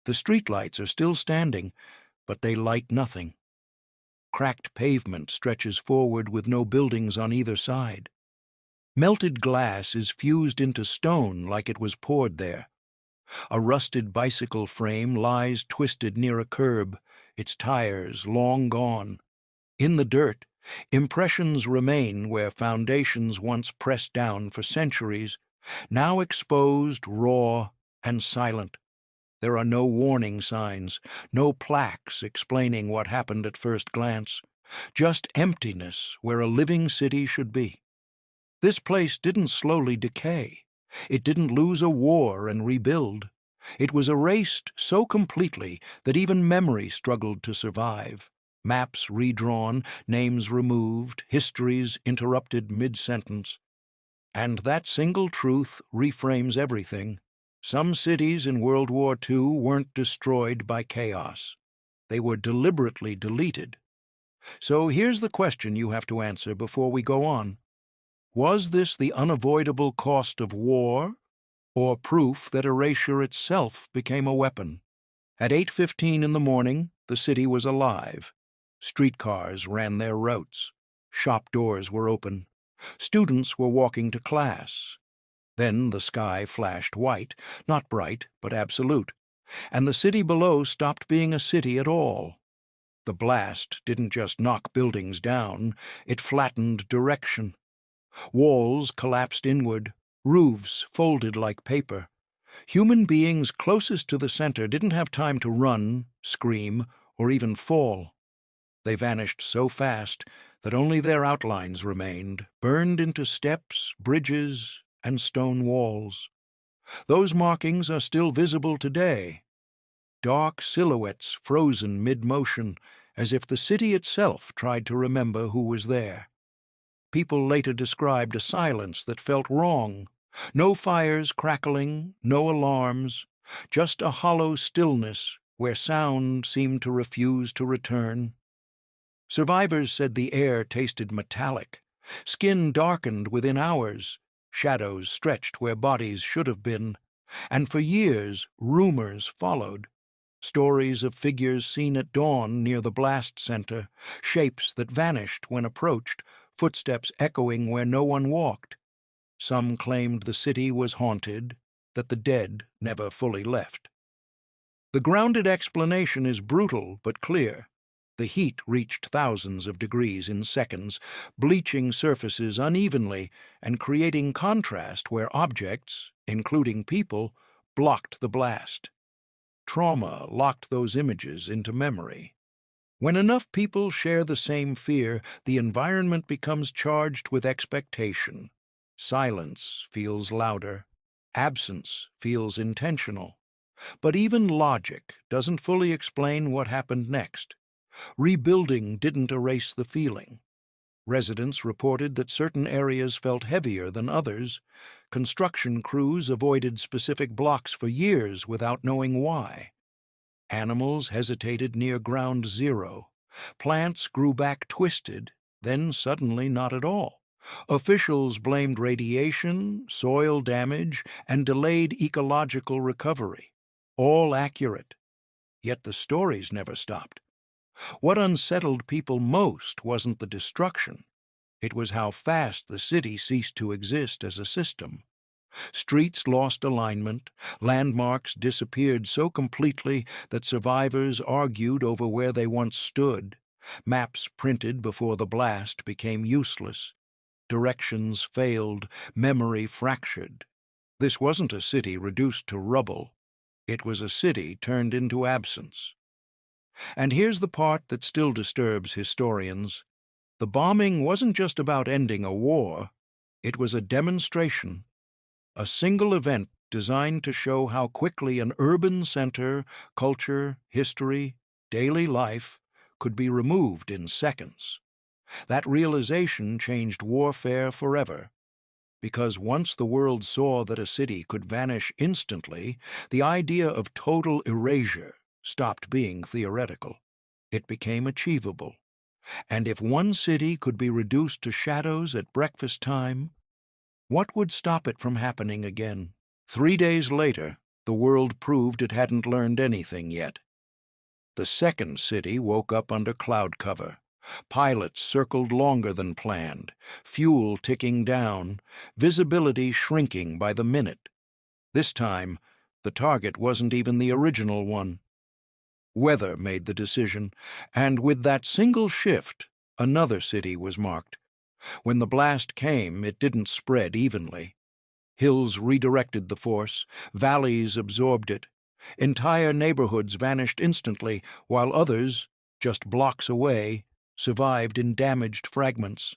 The streetlights are still standing, but they light nothing. Cracked pavement stretches forward with no buildings on either side. Melted glass is fused into stone like it was poured there. A rusted bicycle frame lies twisted near a curb, its tires long gone. In the dirt, impressions remain where foundations once pressed down for centuries, now exposed, raw, and silent. There are no warning signs, no plaques explaining what happened at first glance, just emptiness where a living city should be. This place didn't slowly decay. It didn't lose a war and rebuild. It was erased so completely that even memory struggled to survive. Maps redrawn, names removed, histories interrupted mid-sentence. And that single truth reframes everything. Some cities in World War II weren't destroyed by chaos. They were deliberately deleted. So here's the question you have to answer before we go on. Was this the unavoidable cost of war, or proof that erasure itself became a weapon? At 8:15 in the morning, the city was alive. Streetcars ran their routes. Shop doors were open. Students were walking to class. Then the sky flashed white, not bright, but absolute, and the city below stopped being a city at all. The blast didn't just knock buildings down, it flattened direction. Walls collapsed inward, roofs folded like paper. Human beings closest to the center didn't have time to run, scream, or even fall. They vanished so fast that only their outlines remained, burned into steps, bridges, and stone walls. Those markings are still visible today. Dark silhouettes frozen mid-motion, as if the city itself tried to remember who was there. People later described a silence that felt wrong. No fires crackling, no alarms, just a hollow stillness where sound seemed to refuse to return. Survivors said the air tasted metallic. Skin darkened within hours. Shadows stretched where bodies should have been. And for years, rumors followed. Stories of figures seen at dawn near the blast center, shapes that vanished when approached, footsteps echoing where no one walked. Some claimed the city was haunted, that the dead never fully left. The grounded explanation is brutal but clear. The heat reached thousands of degrees in seconds, bleaching surfaces unevenly and creating contrast where objects, including people, blocked the blast. Trauma locked those images into memory. When enough people share the same fear, the environment becomes charged with expectation. Silence feels louder. Absence feels intentional. But even logic doesn't fully explain what happened next. Rebuilding didn't erase the feeling. Residents reported that certain areas felt heavier than others. Construction crews avoided specific blocks for years without knowing why. Animals hesitated near ground zero. Plants grew back twisted, then suddenly not at all. Officials blamed radiation, soil damage, and delayed ecological recovery. All accurate. Yet the stories never stopped. What unsettled people most wasn't the destruction. It was how fast the city ceased to exist as a system. Streets lost alignment, landmarks disappeared so completely that survivors argued over where they once stood. Maps printed before the blast became useless. Directions failed, memory fractured. This wasn't a city reduced to rubble. It was a city turned into absence. And here's the part that still disturbs historians. The bombing wasn't just about ending a war. It was a demonstration, a single event designed to show how quickly an urban center, culture, history, daily life could be removed in seconds. That realization changed warfare forever. Because once the world saw that a city could vanish instantly, the idea of total erasure stopped being theoretical. It became achievable. And if one city could be reduced to shadows at breakfast time, what would stop it from happening again? 3 days later, the world proved it hadn't learned anything yet. The second city woke up under cloud cover. Pilots circled longer than planned, fuel ticking down, visibility shrinking by the minute. This time, the target wasn't even the original one. Weather made the decision, and with that single shift, another city was marked. When the blast came, it didn't spread evenly. Hills redirected the force, valleys absorbed it. Entire neighborhoods vanished instantly, while others, just blocks away, survived in damaged fragments.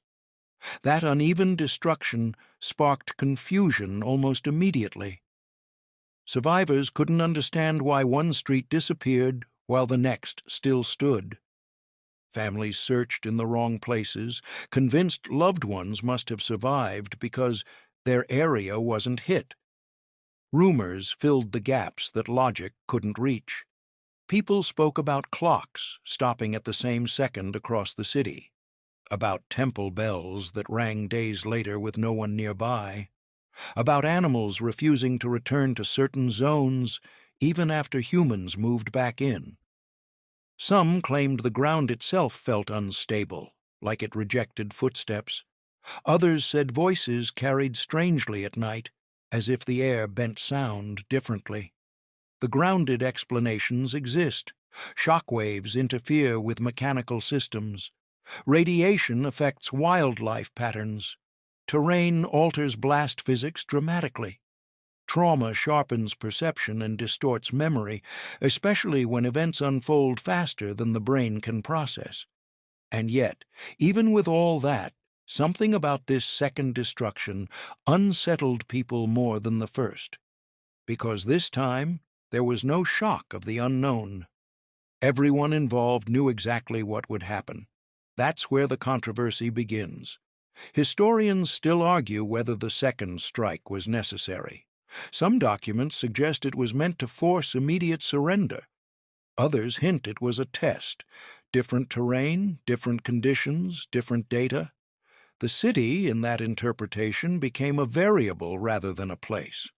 That uneven destruction sparked confusion almost immediately. Survivors couldn't understand why one street disappeared while the next still stood. Families searched in the wrong places, convinced loved ones must have survived because their area wasn't hit. Rumors filled the gaps that logic couldn't reach. People spoke about clocks stopping at the same second across the city, about temple bells that rang days later with no one nearby, about animals refusing to return to certain zones even after humans moved back in. Some claimed the ground itself felt unstable, like it rejected footsteps. Others said voices carried strangely at night, as if the air bent sound differently. The grounded explanations exist. Shock waves interfere with mechanical systems. Radiation affects wildlife patterns. Terrain alters blast physics dramatically. Trauma sharpens perception and distorts memory, especially when events unfold faster than the brain can process. And yet, even with all that, something about this second destruction unsettled people more than the first. Because this time, there was no shock of the unknown. Everyone involved knew exactly what would happen. That's where the controversy begins. Historians still argue whether the second strike was necessary. Some documents suggest it was meant to force immediate surrender. Others hint it was a test. Different terrain, different conditions, different data. The city, in that interpretation, became a variable rather than a place.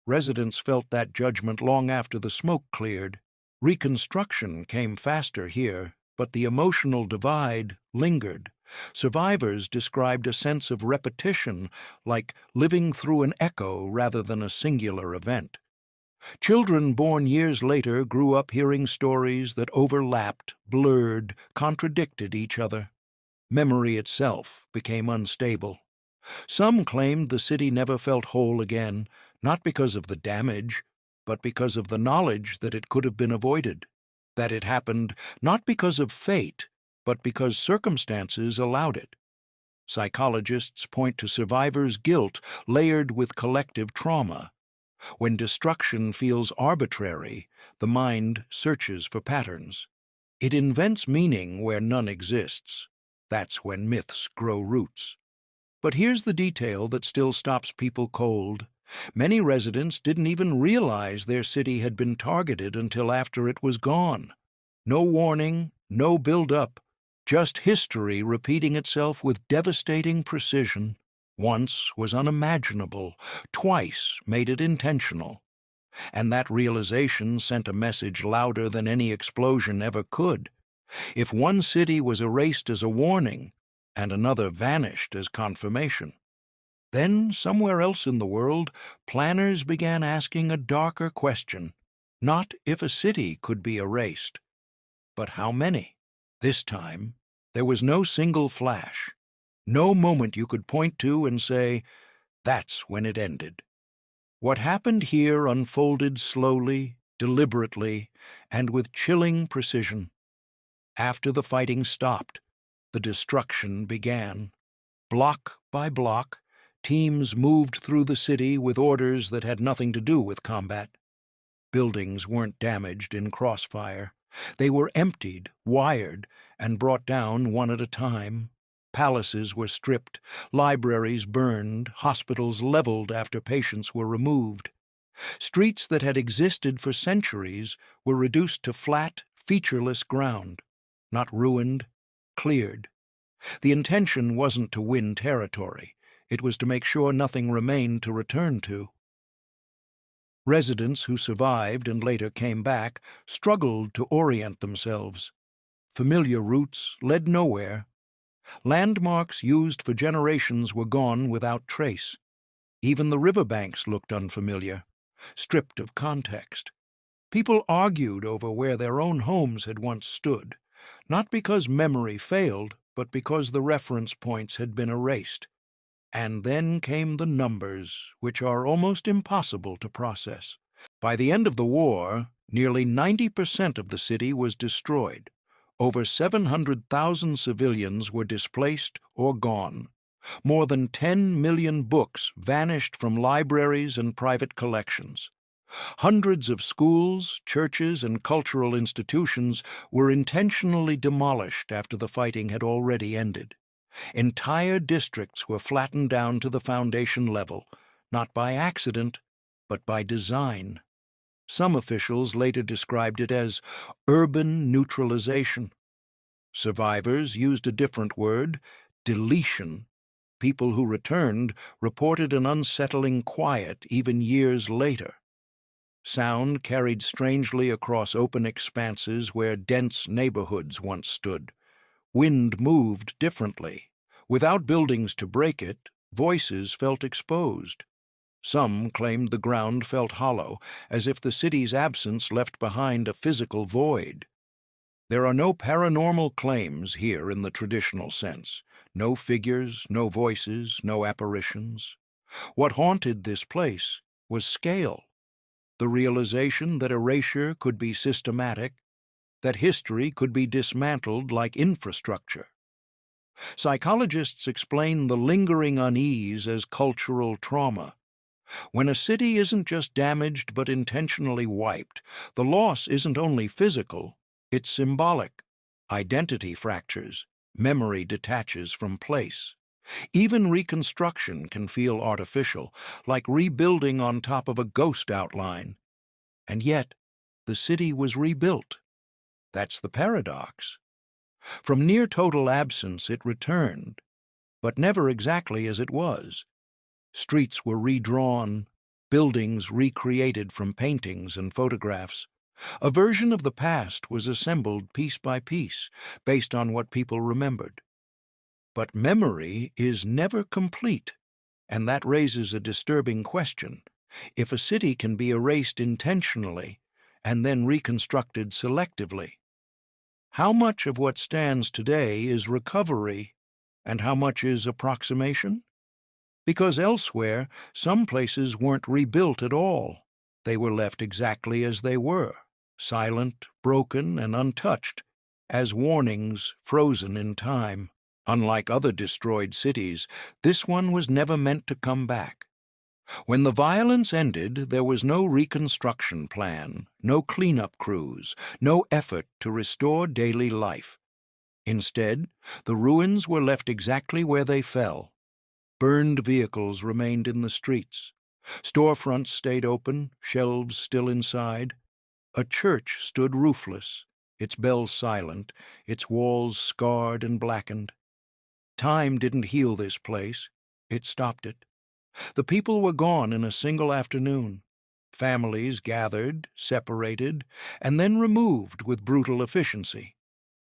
Residents felt that judgment long after the smoke cleared. Reconstruction came faster here, but the emotional divide lingered. Survivors described a sense of repetition, like living through an echo rather than a singular event. Children born years later grew up hearing stories that overlapped, blurred, contradicted each other. Memory itself became unstable. Some claimed the city never felt whole again, not because of the damage, but because of the knowledge that it could have been avoided, that it happened not because of fate, but because circumstances allowed it. Psychologists point to survivors' guilt layered with collective trauma. When destruction feels arbitrary, the mind searches for patterns. It invents meaning where none exists. That's when myths grow roots. But here's the detail that still stops people cold. Many residents didn't even realize their city had been targeted until after it was gone. No warning, no build-up, just history repeating itself with devastating precision. Once was unimaginable, twice made it intentional. And that realization sent a message louder than any explosion ever could. If one city was erased as a warning, and another vanished as confirmation, then, somewhere else in the world, planners began asking a darker question. Not if a city could be erased, but how many? This time, there was no single flash, no moment you could point to and say, that's when it ended. What happened here unfolded slowly, deliberately, and with chilling precision. After the fighting stopped, the destruction began. Block by block, teams moved through the city with orders that had nothing to do with combat. Buildings weren't damaged in crossfire. They were emptied, wired, and brought down one at a time. Palaces were stripped, libraries burned, hospitals leveled after patients were removed. Streets that had existed for centuries were reduced to flat, featureless ground. Not ruined, cleared. The intention wasn't to win territory. It was to make sure nothing remained to return to. Residents who survived and later came back struggled to orient themselves. Familiar routes led nowhere. Landmarks used for generations were gone without trace. Even the riverbanks looked unfamiliar, stripped of context. People argued over where their own homes had once stood, not because memory failed, but because the reference points had been erased. And then came the numbers, which are almost impossible to process. By the end of the war, nearly 90% of the city was destroyed. Over 700,000 civilians were displaced or gone. More than 10 million books vanished from libraries and private collections. Hundreds of schools, churches, and cultural institutions were intentionally demolished after the fighting had already ended. Entire districts were flattened down to the foundation level, not by accident, but by design. Some officials later described it as urban neutralization. Survivors used a different word, deletion. People who returned reported an unsettling quiet even years later. Sound carried strangely across open expanses where dense neighborhoods once stood. Wind moved differently. Without buildings to break it, voices felt exposed. Some claimed the ground felt hollow, as if the city's absence left behind a physical void. There are no paranormal claims here in the traditional sense. No figures, no voices, no apparitions. What haunted this place was scale. The realization that erasure could be systematic, that history could be dismantled like infrastructure. Psychologists explain the lingering unease as cultural trauma. When a city isn't just damaged but intentionally wiped, the loss isn't only physical, it's symbolic. Identity fractures, memory detaches from place. Even reconstruction can feel artificial, like rebuilding on top of a ghost outline. And yet, the city was rebuilt. That's the paradox. From near total absence it returned, but never exactly as it was. Streets were redrawn, buildings recreated from paintings and photographs. A version of the past was assembled piece by piece, based on what people remembered. But memory is never complete, and that raises a disturbing question. If a city can be erased intentionally and then reconstructed selectively, how much of what stands today is recovery, and how much is approximation? Because elsewhere, some places weren't rebuilt at all. They were left exactly as they were, silent, broken, and untouched, as warnings frozen in time. Unlike other destroyed cities, this one was never meant to come back. When the violence ended, there was no reconstruction plan, no cleanup crews, no effort to restore daily life. Instead, the ruins were left exactly where they fell. Burned vehicles remained in the streets. Storefronts stayed open, shelves still inside. A church stood roofless, its bells silent, its walls scarred and blackened. Time didn't heal this place. It stopped it. The people were gone in a single afternoon. Families gathered, separated, and then removed with brutal efficiency.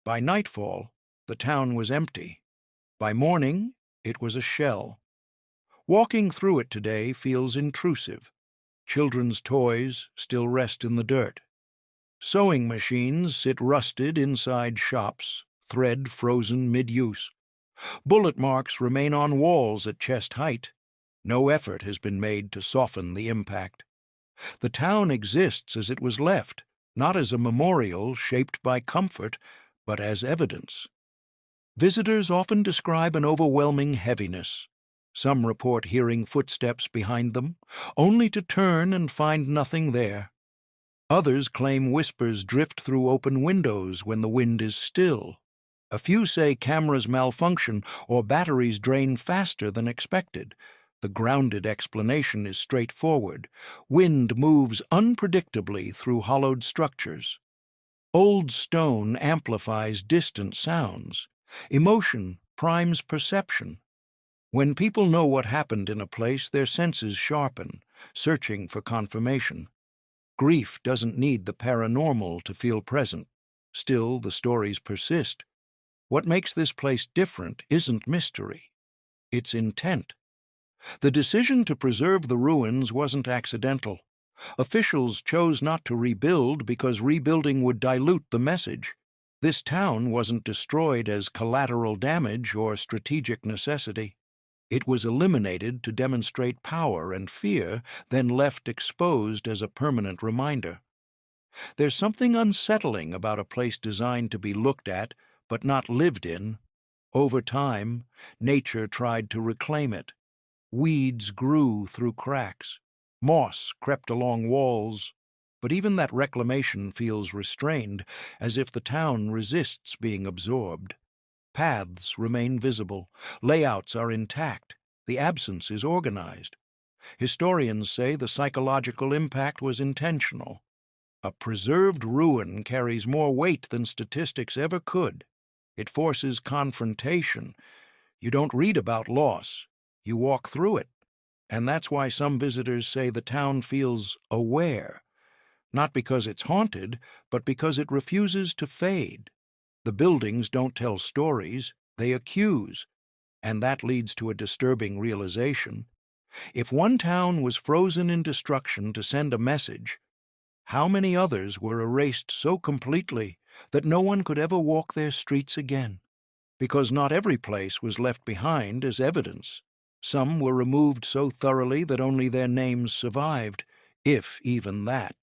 By nightfall, the town was empty. By morning, it was a shell. Walking through it today feels intrusive. Children's toys still rest in the dirt. Sewing machines sit rusted inside shops, thread frozen mid-use. Bullet marks remain on walls at chest height. No effort has been made to soften the impact. The town exists as it was left, not as a memorial shaped by comfort, but as evidence. Visitors often describe an overwhelming heaviness. Some report hearing footsteps behind them, only to turn and find nothing there. Others claim whispers drift through open windows when the wind is still. A few say cameras malfunction or batteries drain faster than expected. The grounded explanation is straightforward. Wind moves unpredictably through hollowed structures. Old stone amplifies distant sounds. Emotion primes perception. When people know what happened in a place, their senses sharpen, searching for confirmation. Grief doesn't need the paranormal to feel present. Still, the stories persist. What makes this place different isn't mystery. It's intent. The decision to preserve the ruins wasn't accidental. Officials chose not to rebuild because rebuilding would dilute the message. This town wasn't destroyed as collateral damage or strategic necessity. It was eliminated to demonstrate power and fear, then left exposed as a permanent reminder. There's something unsettling about a place designed to be looked at, but not lived in. Over time, nature tried to reclaim it. Weeds grew through cracks. Moss crept along walls. But even that reclamation feels restrained, as if the town resists being absorbed. Paths remain visible. Layouts are intact. The absence is organized. Historians say the psychological impact was intentional. A preserved ruin carries more weight than statistics ever could. It forces confrontation. You don't read about loss. You walk through it. And that's why some visitors say the town feels aware. Not because it's haunted, but because it refuses to fade. The buildings don't tell stories, they accuse. And that leads to a disturbing realization. If one town was frozen in destruction to send a message, how many others were erased so completely that no one could ever walk their streets again? Because not every place was left behind as evidence. Some were removed so thoroughly that only their names survived, if even that.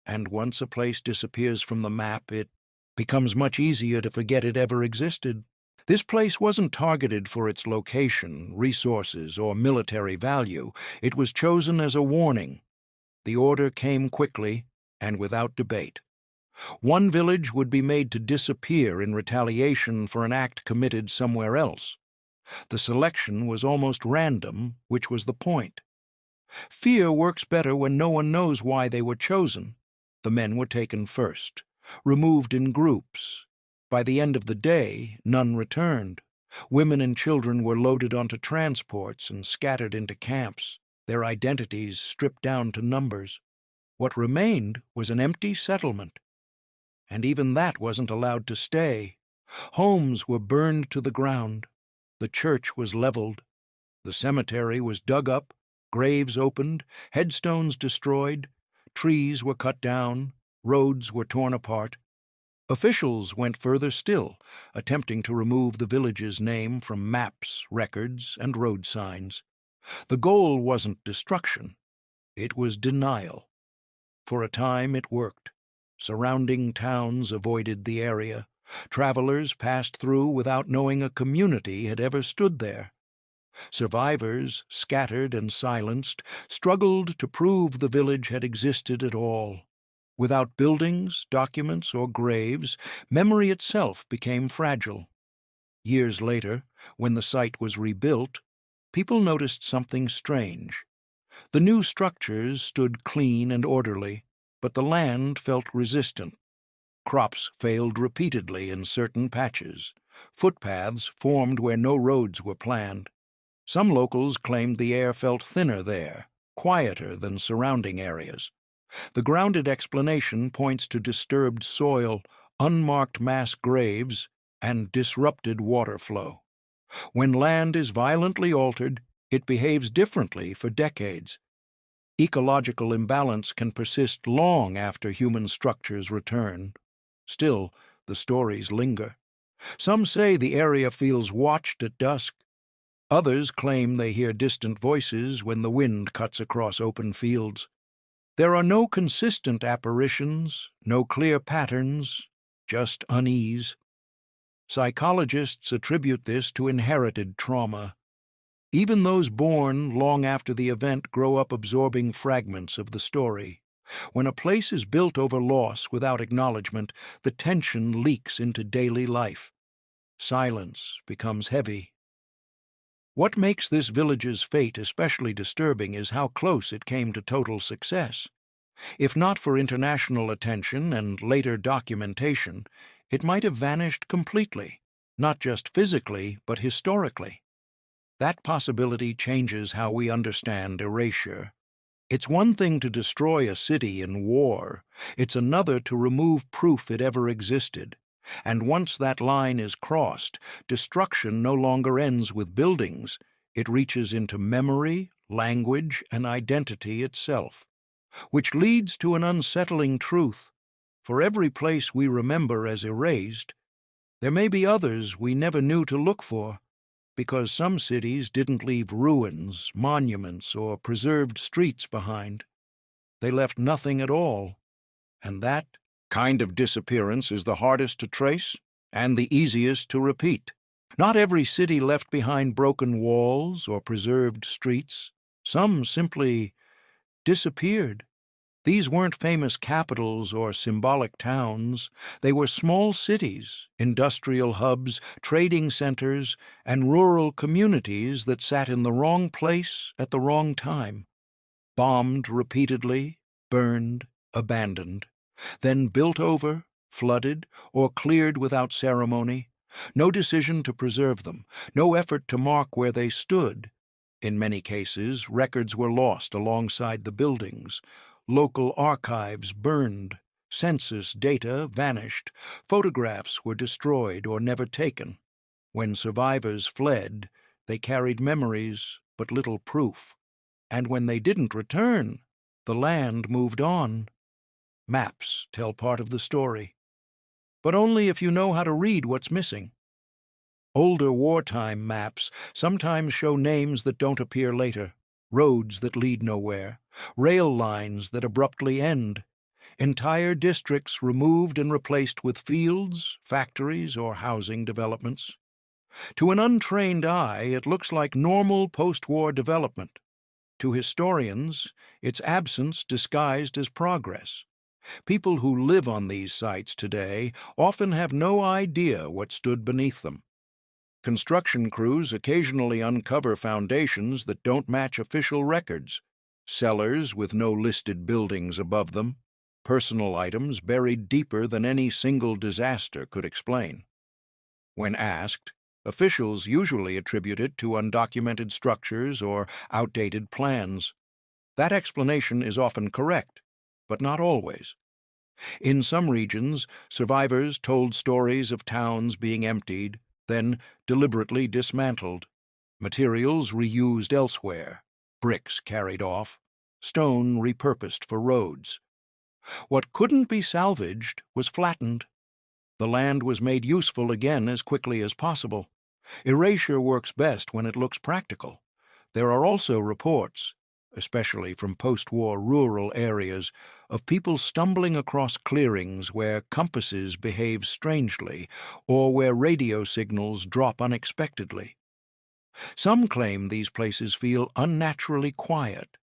And once a place disappears from the map, it becomes much easier to forget it ever existed. This place wasn't targeted for its location, resources, or military value. It was chosen as a warning. The order came quickly and without debate. One village would be made to disappear in retaliation for an act committed somewhere else. The selection was almost random, which was the point. Fear works better when no one knows why they were chosen. The men were taken first, removed in groups. By the end of the day, none returned. Women and children were loaded onto transports and scattered into camps, their identities stripped down to numbers. What remained was an empty settlement. And even that wasn't allowed to stay. Homes were burned to the ground. The church was leveled. The cemetery was dug up, graves opened, headstones destroyed, trees were cut down, roads were torn apart. Officials went further still, attempting to remove the village's name from maps, records, and road signs. The goal wasn't destruction. It was denial. For a time it worked. Surrounding towns avoided the area. Travelers passed through without knowing a community had ever stood there. Survivors, scattered and silenced, struggled to prove the village had existed at all. Without buildings, documents, or graves, memory itself became fragile. Years later, when the site was rebuilt, people noticed something strange. The new structures stood clean and orderly, but the land felt resistant. Crops failed repeatedly in certain patches. Footpaths formed where no roads were planned. Some locals claimed the air felt thinner there, quieter than surrounding areas. The grounded explanation points to disturbed soil, unmarked mass graves, and disrupted water flow. When land is violently altered, it behaves differently for decades. Ecological imbalance can persist long after human structures return. Still, the stories linger. Some say the area feels watched at dusk. Others claim they hear distant voices when the wind cuts across open fields. There are no consistent apparitions, no clear patterns, just unease. Psychologists attribute this to inherited trauma. Even those born long after the event grow up absorbing fragments of the story. When a place is built over loss without acknowledgement, the tension leaks into daily life. Silence becomes heavy. What makes this village's fate especially disturbing is how close it came to total success. If not for international attention and later documentation, it might have vanished completely, not just physically, but historically. That possibility changes how we understand erasure. It's one thing to destroy a city in war. It's another to remove proof it ever existed. And once that line is crossed, destruction no longer ends with buildings. It reaches into memory, language, and identity itself. Which leads to an unsettling truth. For every place we remember as erased, there may be others we never knew to look for, because some cities didn't leave ruins, monuments, or preserved streets behind. They left nothing at all, and that kind of disappearance is the hardest to trace and the easiest to repeat. Not every city left behind broken walls or preserved streets. Some simply disappeared. These weren't famous capitals or symbolic towns. They were small cities, industrial hubs, trading centers, and rural communities that sat in the wrong place at the wrong time. Bombed repeatedly, burned, abandoned, then built over, flooded, or cleared without ceremony. No decision to preserve them, no effort to mark where they stood. In many cases, records were lost alongside the buildings. Local archives burned, census data vanished, photographs were destroyed or never taken. When survivors fled, they carried memories but little proof. And when they didn't return, the land moved on. Maps tell part of the story, but only if you know how to read what's missing. Older wartime maps sometimes show names that don't appear later, roads that lead nowhere, rail lines that abruptly end, entire districts removed and replaced with fields, factories, or housing developments. To an untrained eye, it looks like normal post-war development. To historians, it's absence disguised as progress. People who live on these sites today often have no idea what stood beneath them. Construction crews occasionally uncover foundations that don't match official records, cellars with no listed buildings above them, personal items buried deeper than any single disaster could explain. When asked, officials usually attribute it to undocumented structures or outdated plans. That explanation is often correct, but not always. In some regions, survivors told stories of towns being emptied, then deliberately dismantled, materials reused elsewhere, bricks carried off, stone repurposed for roads. What couldn't be salvaged was flattened. The land was made useful again as quickly as possible. Erasure works best when it looks practical. There are also reports, especially from post-war rural areas, of people stumbling across clearings where compasses behave strangely or where radio signals drop unexpectedly. Some claim these places feel unnaturally quiet.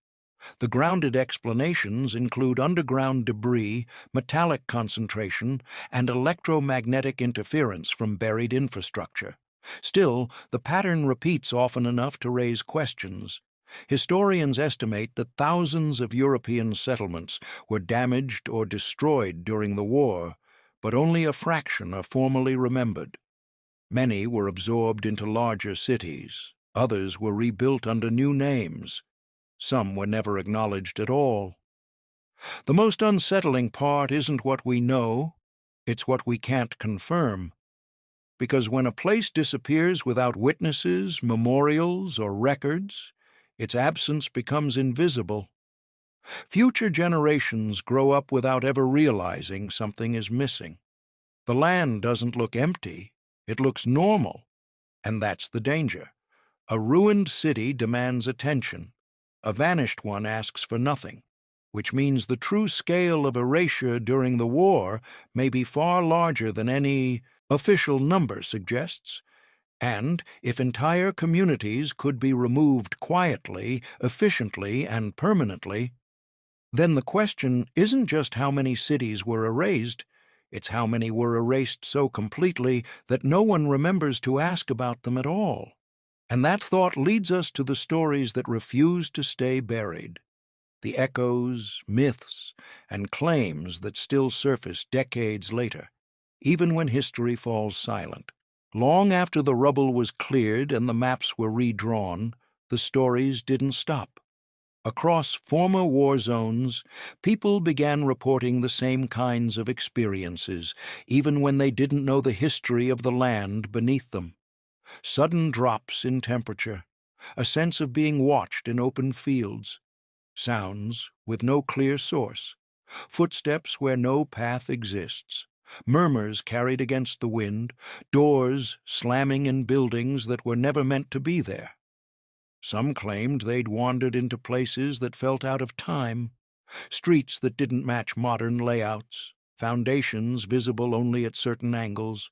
The grounded explanations include underground debris, metallic concentration, and electromagnetic interference from buried infrastructure. Still, the pattern repeats often enough to raise questions. Historians estimate that thousands of European settlements were damaged or destroyed during the war, but only a fraction are formally remembered. Many were absorbed into larger cities, others were rebuilt under new names. Some were never acknowledged at all. The most unsettling part isn't what we know, it's what we can't confirm. Because when a place disappears without witnesses, memorials, or records, its absence becomes invisible. Future generations grow up without ever realizing something is missing. The land doesn't look empty, it looks normal, and that's the danger. A ruined city demands attention. A vanished one asks for nothing, which means the true scale of erasure during the war may be far larger than any official number suggests. And if entire communities could be removed quietly, efficiently, and permanently, then the question isn't just how many cities were erased, it's how many were erased so completely that no one remembers to ask about them at all. And that thought leads us to the stories that refuse to stay buried, the echoes, myths, and claims that still surface decades later, even when history falls silent. Long after the rubble was cleared and the maps were redrawn, the stories didn't stop. Across former war zones, people began reporting the same kinds of experiences, even when they didn't know the history of the land beneath them. Sudden drops in temperature, a sense of being watched in open fields, sounds with no clear source, footsteps where no path exists, murmurs carried against the wind, doors slamming in buildings that were never meant to be there. Some claimed they'd wandered into places that felt out of time, streets that didn't match modern layouts, foundations visible only at certain angles.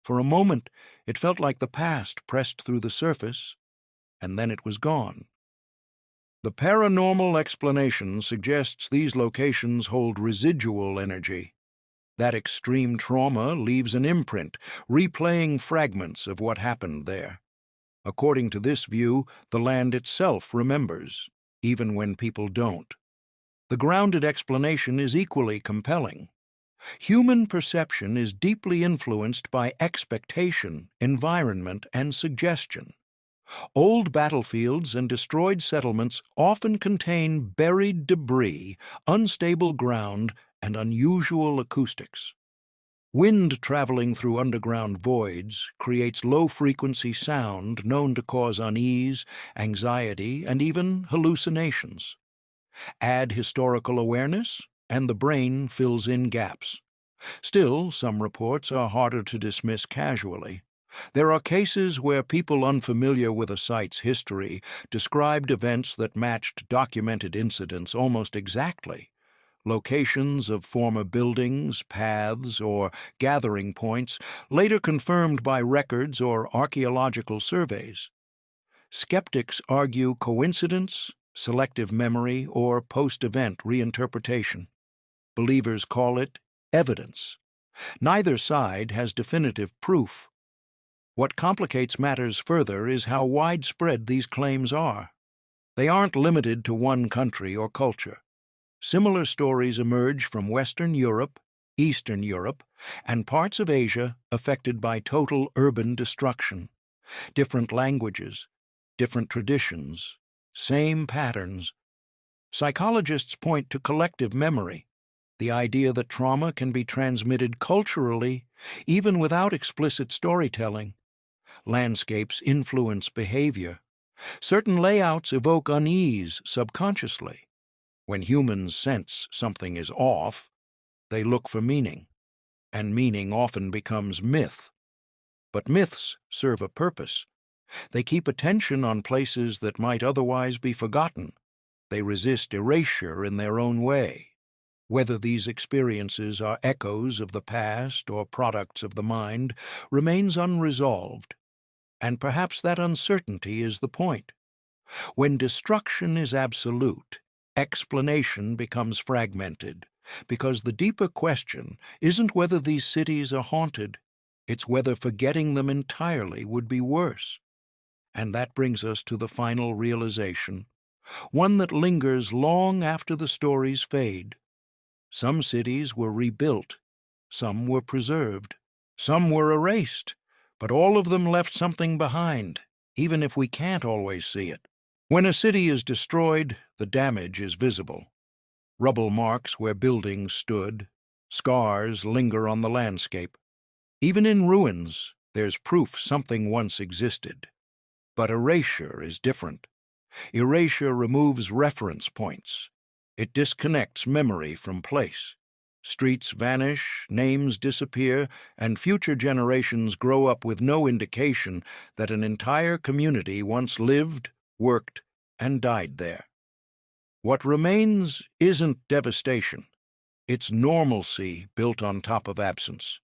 For a moment, it felt like the past pressed through the surface, and then it was gone. The paranormal explanation suggests these locations hold residual energy. That extreme trauma leaves an imprint, replaying fragments of what happened there. According to this view, the land itself remembers, even when people don't. The grounded explanation is equally compelling. Human perception is deeply influenced by expectation, environment, and suggestion. Old battlefields and destroyed settlements often contain buried debris, unstable ground, and unusual acoustics. Wind traveling through underground voids creates low-frequency sound known to cause unease, anxiety, and even hallucinations. Add historical awareness, and the brain fills in gaps. Still, some reports are harder to dismiss casually. There are cases where people unfamiliar with a site's history described events that matched documented incidents almost exactly. Locations of former buildings, paths, or gathering points later confirmed by records or archaeological surveys. Skeptics argue coincidence, selective memory, or post-event reinterpretation. Believers call it evidence. Neither side has definitive proof. What complicates matters further is how widespread these claims are. They aren't limited to one country or culture. Similar stories emerge from Western Europe, Eastern Europe, and parts of Asia affected by total urban destruction. Different languages, different traditions, same patterns. Psychologists point to collective memory, the idea that trauma can be transmitted culturally, even without explicit storytelling. Landscapes influence behavior. Certain layouts evoke unease subconsciously. When humans sense something is off, they look for meaning, and meaning often becomes myth. But myths serve a purpose. They keep attention on places that might otherwise be forgotten. They resist erasure in their own way. Whether these experiences are echoes of the past or products of the mind remains unresolved. And perhaps that uncertainty is the point. When destruction is absolute, explanation becomes fragmented, because the deeper question isn't whether these cities are haunted, it's whether forgetting them entirely would be worse. And that brings us to the final realization, one that lingers long after the stories fade. Some cities were rebuilt, some were preserved, some were erased, but all of them left something behind, even if we can't always see it. When a city is destroyed, the damage is visible. Rubble marks where buildings stood, scars linger on the landscape. Even in ruins, there's proof something once existed. But erasure is different. Erasure removes reference points. It disconnects memory from place. Streets vanish, names disappear, and future generations grow up with no indication that an entire community once lived, worked, and died there. What remains isn't devastation. It's normalcy built on top of absence.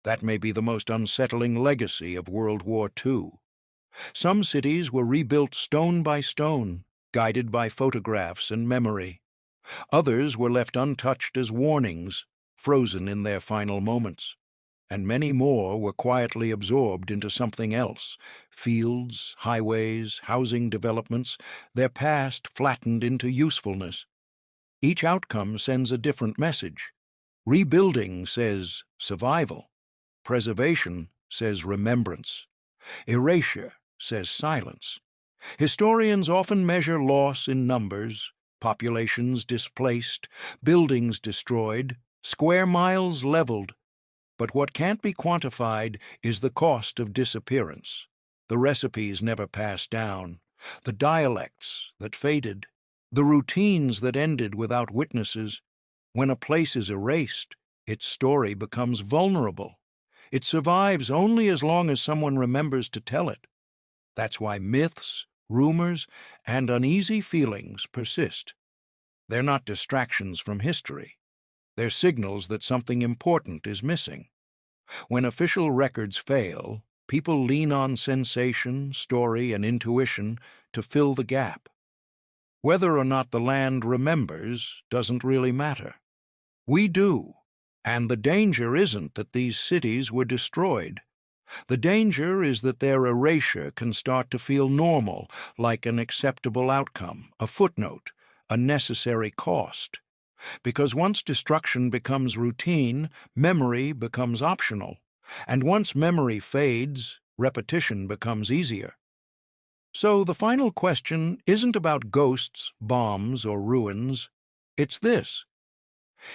That may be the most unsettling legacy of World War II. Some cities were rebuilt stone by stone, guided by photographs and memory. Others were left untouched as warnings, frozen in their final moments. And many more were quietly absorbed into something else, fields, highways, housing developments, their past flattened into usefulness. Each outcome sends a different message. Rebuilding says survival. Preservation says remembrance. Erasure says silence. Historians often measure loss in numbers, populations displaced, buildings destroyed, square miles leveled. But what can't be quantified is the cost of disappearance. The recipes never passed down, the dialects that faded, the routines that ended without witnesses. When a place is erased, its story becomes vulnerable. It survives only as long as someone remembers to tell it. That's why myths, rumors, and uneasy feelings persist. They're not distractions from history. They're signals that something important is missing. When official records fail, people lean on sensation, story, and intuition to fill the gap. Whether or not the land remembers doesn't really matter. We do, and the danger isn't that these cities were destroyed. The danger is that their erasure can start to feel normal, like an acceptable outcome, a footnote, a necessary cost. Because once destruction becomes routine, memory becomes optional. And once memory fades, repetition becomes easier. So the final question isn't about ghosts, bombs, or ruins. It's this: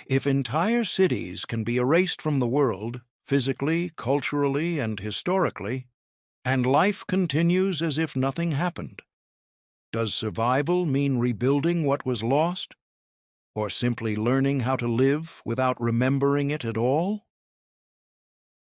if entire cities can be erased from the world, physically, culturally, and historically, and life continues as if nothing happened, does survival mean rebuilding what was lost? Or simply learning how to live without remembering it at all?